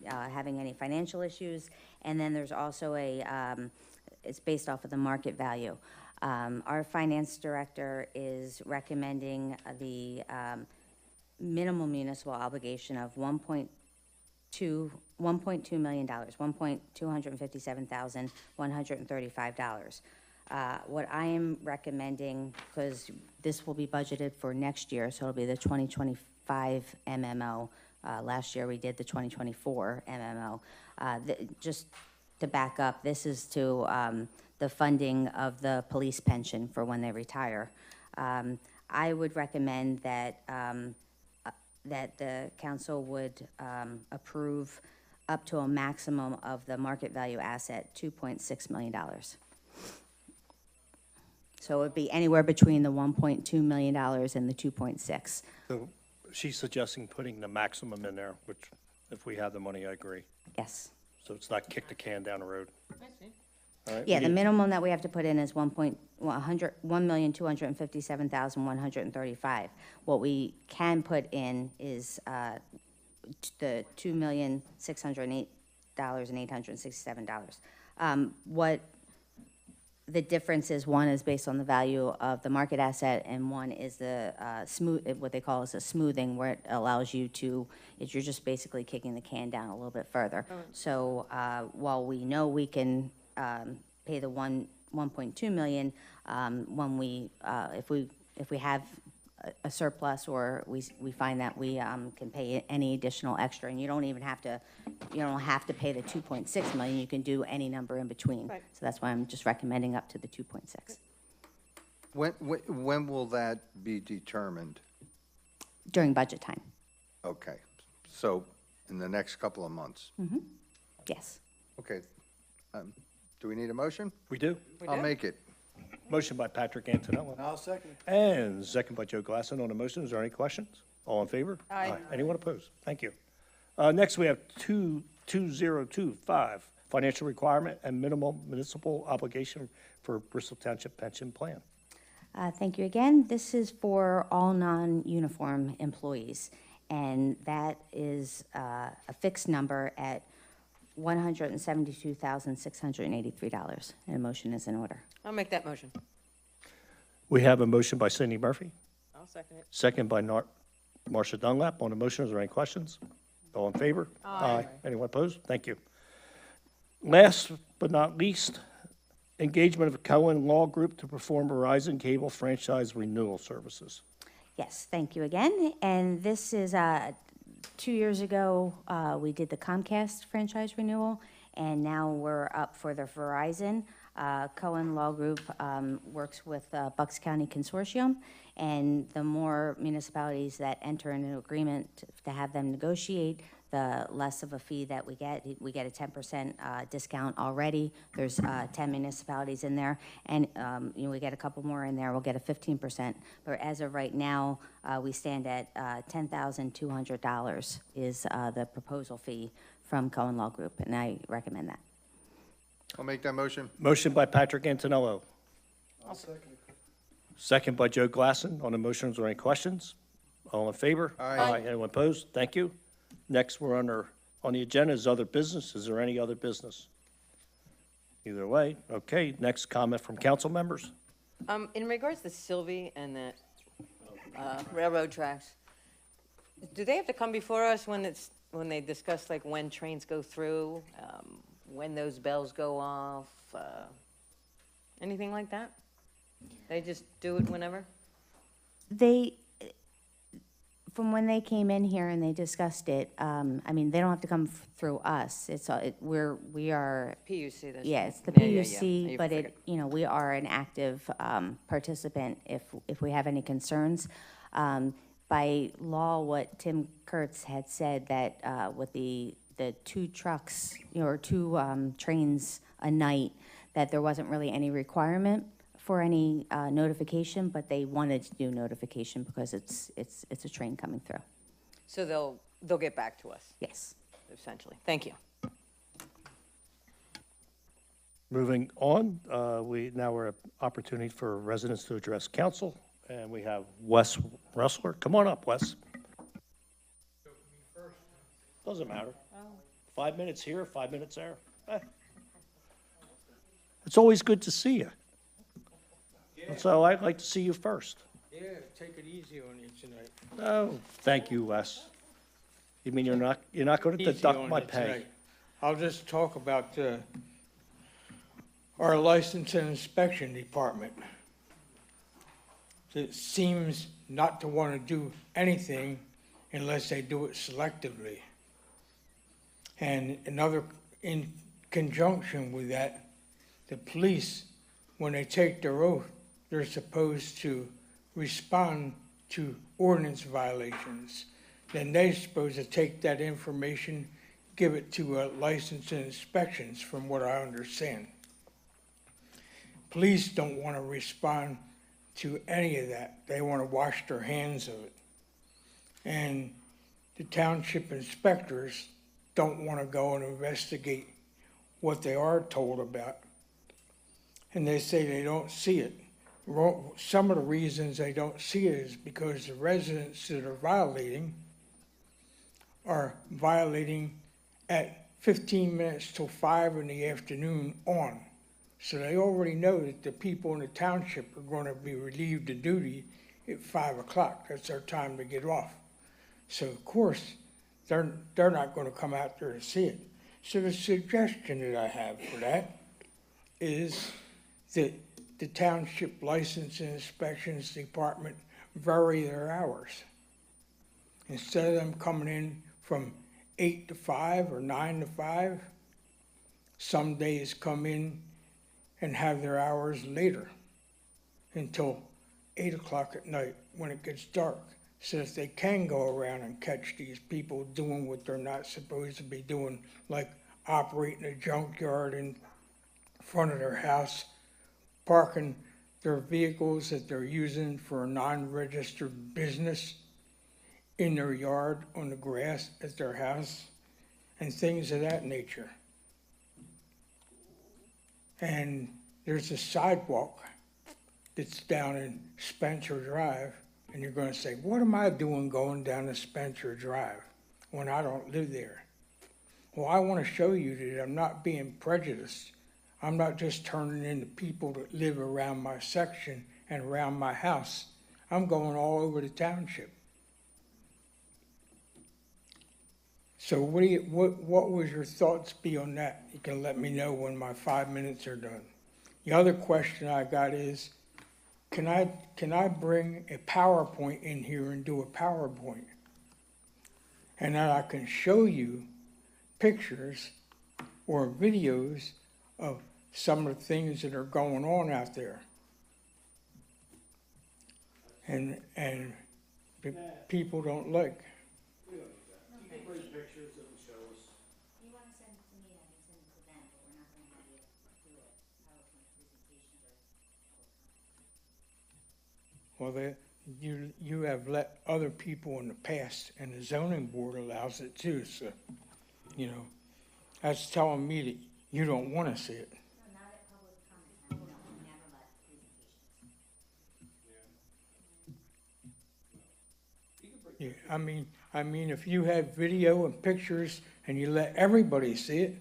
having any financial issues, and then there's also it's based off of the market value. Our finance director is recommending the minimal municipal obligation of $1.2 million, $1,257,135. What I am recommending, because this will be budgeted for next year, so it'll be the 2025 MMO. Last year we did the 2024 MMO. Just to back up, this is to the funding of the police pension for when they retire. I would recommend that that the council would approve up to a maximum of the market value asset, $2.6 million. So it would be anywhere between the $1.2 million and the 2.6. So she's suggesting putting the maximum in there, which if we have the money, I agree. Yes. So it's not kick the can down the road. I see. All right, Yeah, we the need- minimum that we have to put in is $1,257,135. What we can put in is the $2,608,867. What the difference is, one is based on the value of the market asset, and one is the what they call is a smoothing, where it allows you to, you're just basically kicking the can down a little bit further. So while we know we can pay the 1.2 million, when if we have a surplus, or we find that we can pay any additional extra, and you don't have to pay the 2.6 million, you can do any number in between. Right. So that's why I'm just recommending up to the 2.6. When will that be determined? During budget time. Okay, so in the next couple of months? Yes. Okay. Do we need a motion? We do. I'll make it. Motion by Patrick Antonello. I'll second it. And second by Joe Glasson on the motion. Is there any questions? All in favor? Aye. Anyone opposed? Thank you. Next, we have 2025, financial requirement and minimal municipal obligation for Bristol Township pension plan. Thank you again. This is for all non-uniform employees, and that is a fixed number at $172,683. And a motion is in order. I'll make that motion. We have a motion by Cindy Murphy, I'll second it. second by Marcia Dunlap. On the motion, is there any questions? All in favor? Aye. Anyone opposed? Thank you. Last but not least, engagement of Cohen Law Group to perform Verizon Cable franchise renewal services. Yes, thank you again. And this is 2 years ago, we did the Comcast franchise renewal, and now we're up for the Verizon. Cohen Law Group works with Bucks County Consortium, and the more municipalities that enter into an agreement to have them negotiate, the less of a fee that we get. We get a 10% discount already. There's 10 municipalities in there, and we get a couple more in there. We'll get a 15%. But as of right now, we stand at $10,200 is the proposal fee from Cohen Law Group, and I recommend that. I'll make that motion. Motion by Patrick Antonello, I'll second it. second by Joe Glasson. On the motion, is there any questions? All in favor? Aye. Anyone opposed? Thank you. Next, we're on the agenda is other business. Is there any other business? Either way. Okay, next comment from council members. In regards to Sylvie and the railroad tracks, do they have to come before us when they discuss like when trains go through, when those bells go off, anything like that? They just do it whenever? From when they came in here and they discussed it, they don't have to come through us. We are. PUC, that's. Yeah, it's the Yeah. PUC, but we are an active participant if we have any concerns. By law, what Tim Kurtz had said that with the 2 trucks, or 2 trains a night, that there wasn't really any requirement for any notification, but they wanted to do notification because it's a train coming through. So they'll get back to us, Yes. essentially. Thank you. Moving on, we're at opportunity for residents to address council, and we have Wes Ressler. Come on up, Wes. Doesn't matter. 5 minutes here, 5 minutes there. It's always good to see you. So I'd like to see you first. Yeah, take it easy on you tonight. Oh, thank you, Wes. You mean you're not going to Easy deduct on my you pay? tonight. I'll just talk about our license and inspection department. It seems not to want to do anything unless they do it selectively. And in conjunction with that, the police, when they take their oath, they're supposed to respond to ordinance violations. Then they're supposed to take that information, give it to license and inspections, from what I understand. Police don't want to respond to any of that. They want to wash their hands of it. And the township inspectors don't want to go and investigate what they are told about. And they say they don't see it. Some of the reasons they don't see it is because the residents that are violating are violating at 15 minutes till 5 in the afternoon on. So they already know that the people in the township are going to be relieved of duty at 5 o'clock. That's their time to get off. So of course, they're not going to come out there to see it. So the suggestion that I have for that is that the Township License and Inspections Department vary their hours. Instead of them coming in from 8 to 5 or 9 to 5, some days come in and have their hours later until 8 o'clock at night when it gets dark, so that they can go around and catch these people doing what they're not supposed to be doing, like operating a junkyard in front of their house, parking their vehicles that they're using for a non-registered business in their yard on the grass at their house, and things of that nature. And there's a sidewalk that's down in Spencer Drive, and you're going to say, what am I doing going down to Spencer Drive when I don't live there? Well, I want to show you that I'm not being prejudiced. I'm not just turning into people that live around my section and around my house. I'm going all over the township. So what would your thoughts be on that? You can let me know when my 5 minutes are done. The other question I got is, can I bring a PowerPoint in here and do a PowerPoint? And then I can show you pictures or videos of some of the things that are going on out there. And people don't like. Well, you have let other people in the past, and the zoning board allows it too, so, you know, that's telling me that you don't want to see it. Yeah, I mean, if you have video and pictures and you let everybody see it,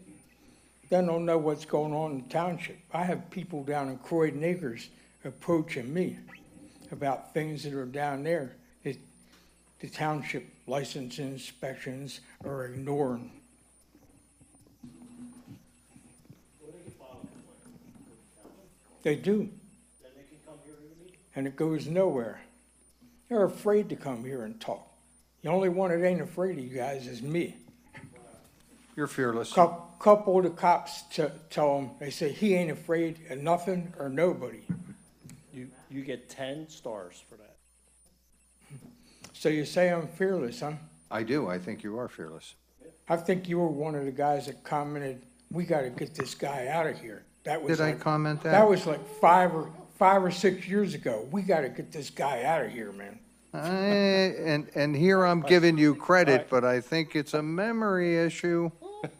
then they'll know what's going on in the township. I have people down in Croydon Acres approaching me about things that are down there that the township license and inspections are ignoring. They do. And it goes nowhere. They're afraid to come here and talk. The only one that ain't afraid of you guys is me. You're fearless. Couple of the cops tell him, they say he ain't afraid of nothing or nobody. You get 10 stars for that. So you say I'm fearless, huh? I do. I think you are fearless. I think you were one of the guys that commented, we got to get this guy out of here. That was Did I comment that? That was like 5 or 6 years ago. We got to get this guy out of here, man. And here I'm giving you credit, but I think it's a memory issue.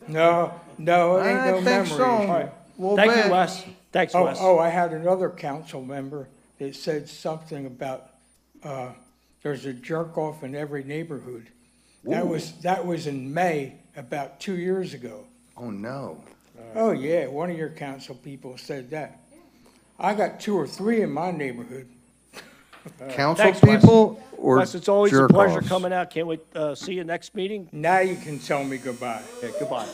No, it ain't no I think memory so. issue. We'll Thank bet. you, Wes. Thanks, Wes. Oh, I had another council member that said something about, there's a jerk off in every neighborhood. That was in May, about 2 years ago. Oh, no. Oh, yeah, one of your council people said that. I got 2 or 3 in my neighborhood. Council Thanks, Wes. people or Wes, it's always a pleasure jerk-offs? coming out. Can't wait, see you next meeting. Now you can tell me goodbye. Okay, goodbye.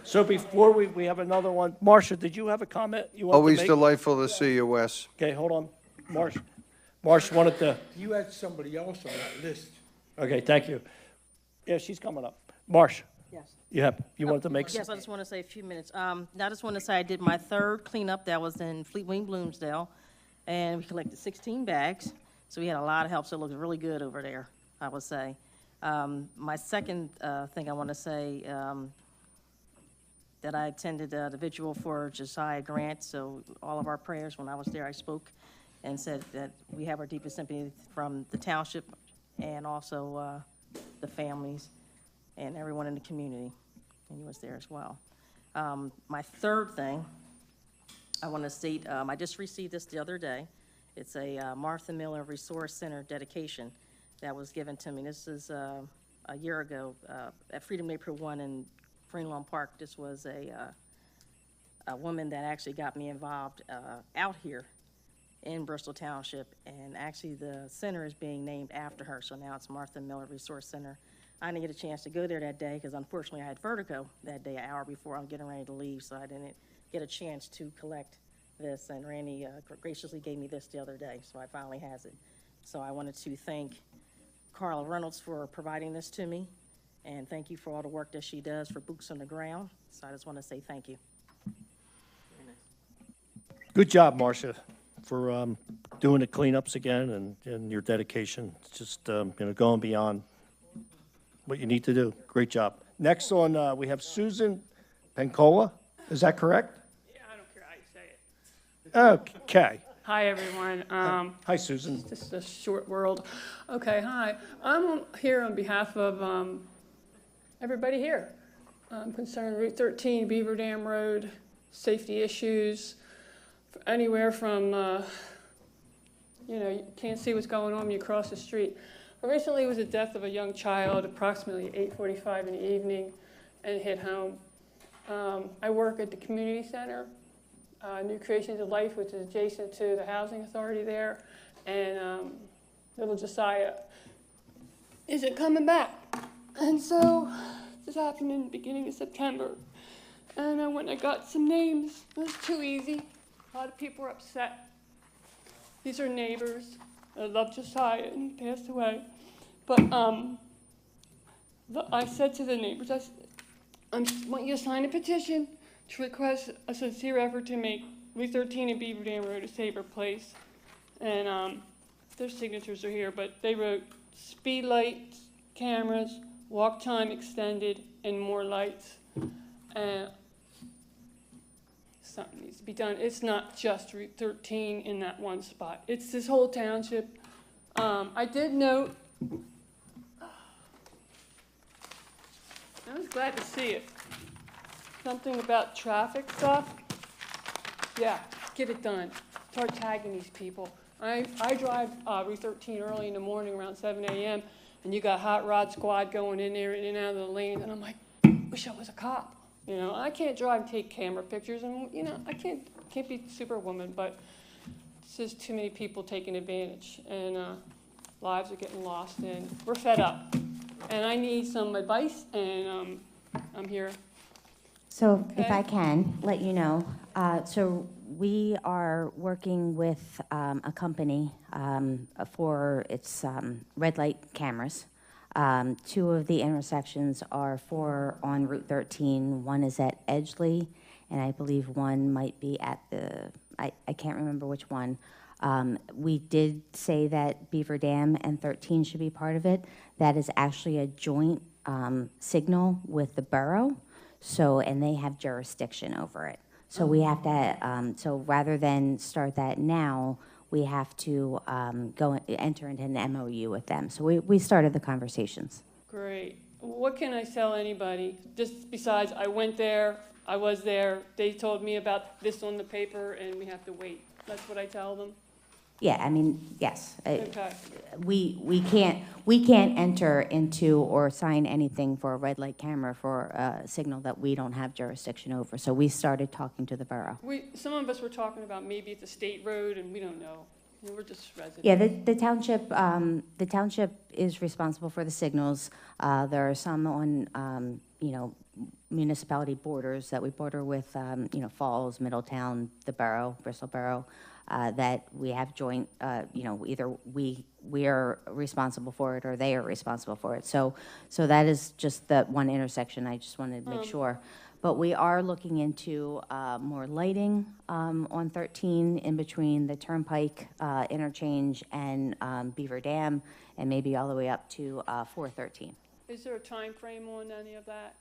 So before we have another one, Marcia, did you have a comment you wanted to Always make? delightful to see you, Wes. Okay, hold on. Marcia wanted to, You had somebody else on that list. okay, thank you. Yeah, she's coming up. Marcia, Yes. you wanted to make Yes, I just want to say a few minutes. I just want to say I did my 3rd cleanup. That was in Fleet Wing, Bloomsdale, and we collected 16 bags. So we had a lot of help, so it looked really good over there, I would say. My second thing I want to say, that I attended the vigil for Josiah Grant, so all of our prayers, when I was there, I spoke and said that we have our deepest sympathy from the township and also the families and everyone in the community, and he was there as well. My third thing, I want to state, I just received this the other day. It's a Martha Miller Resource Center dedication that was given to me. This is a year ago at Freedom Neighborhood 1 in Greenlawn Park. This was a woman that actually got me involved out here in Bristol Township, and actually the center is being named after her, so now it's Martha Miller Resource Center. I didn't get a chance to go there that day because unfortunately I had vertigo that day, an hour before I'm getting ready to leave, so I didn't get a chance to collect this, and Randy graciously gave me this the other day, so I finally has it. So I wanted to thank Carla Reynolds for providing this to me, and thank you for all the work that she does for Boots on the Ground, so I just want to say thank you. Good job, Marcia, for doing the cleanups again and your dedication. It's just, going beyond what you need to do. Great job. Next on, we have Susan Pencola. Is that correct? Yeah, I don't care how you say it. Okay. Hi, everyone. Hi, Susan. It's just a short world. Okay, hi. I'm here on behalf of everybody here. I'm concerned Route 13, Beaver Dam Road, safety issues, anywhere from, you can't see what's going on when you cross the street. Recently was the death of a young child, approximately 8:45 in the evening, and hit home. I work at the community center, New Creations of Life, which is adjacent to the housing authority there, and little Josiah isn't coming back. And so this happened in the beginning of September, and I went and I got some names. It was too easy. A lot of people were upset. These are neighbors. I love Josiah, and he passed away. But I said to the neighbors, I want you to sign a petition to request a sincere effort to make Route 13 and Beaver Dam Road a safer place. And their signatures are here, but they wrote speed lights, cameras, walk time extended, and more lights. And something needs to be done. It's not just Route 13 in that one spot. It's this whole township. I did note, I was glad to see it, something about traffic stuff. Yeah, get it done. Start tagging these people. I drive Route 13 early in the morning around 7 a.m. and you got hot rod squad going in there and in and out of the lanes, and I'm like, wish I was a cop. I can't drive and take camera pictures, and I can't be Superwoman, but it's just too many people taking advantage, and lives are getting lost, and we're fed up. And I need some advice, and I'm here. So Okay. if I can let you know, so we are working with a company for its red light cameras. Two of the intersections are on Route 13. One is at Edgeley, and I believe one might be at I can't remember which one. We did say that Beaver Dam and 13 should be part of it. That is actually a joint signal with the borough, and they have jurisdiction over it. So we have to, so rather than start that now, we have to enter into an MOU with them. So we started the conversations. Great. What can I tell anybody? Just besides, I went there, I was there, they told me about this on the paper, and we have to wait. That's what I tell them? Yeah, I mean, yes. Okay. We can't enter into or sign anything for a red light camera for a signal that we don't have jurisdiction over. So we started talking to the borough. Some of us were talking about maybe it's a state road, and we don't know. We're just residents. Yeah, the township is responsible for the signals. There are some on, municipality borders that we border with, Falls, Middletown, the borough, Bristol Borough, that we have joint, either we are responsible for it or they are responsible for it. So that is just that one intersection. I just wanted to make sure. But we are looking into more lighting on 13 in between the Turnpike interchange and Beaver Dam, and maybe all the way up to 413. Is there a time frame on any of that?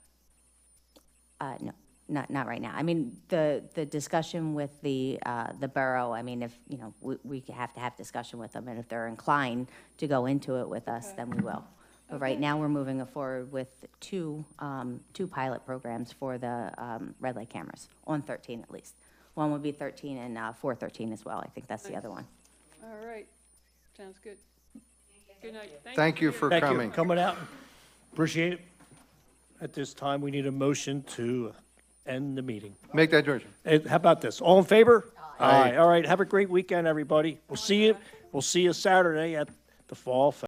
No, not right now. I mean, the discussion with the borough, I mean, if, we have to have discussion with them, and if they're inclined to go into it with us, then we will. But right now, we're moving forward with two pilot programs for the red light cameras, on 13 at least. One would be 13 and 413 as well. I think that's the other one. All right. Sounds good. Good night. Thank you for coming. Coming out. Appreciate it. At this time, we need a motion to end the meeting. Make that motion. How about this? All in favor? Aye. All right, have a great weekend, everybody. We'll see you Saturday at the Fall Festival.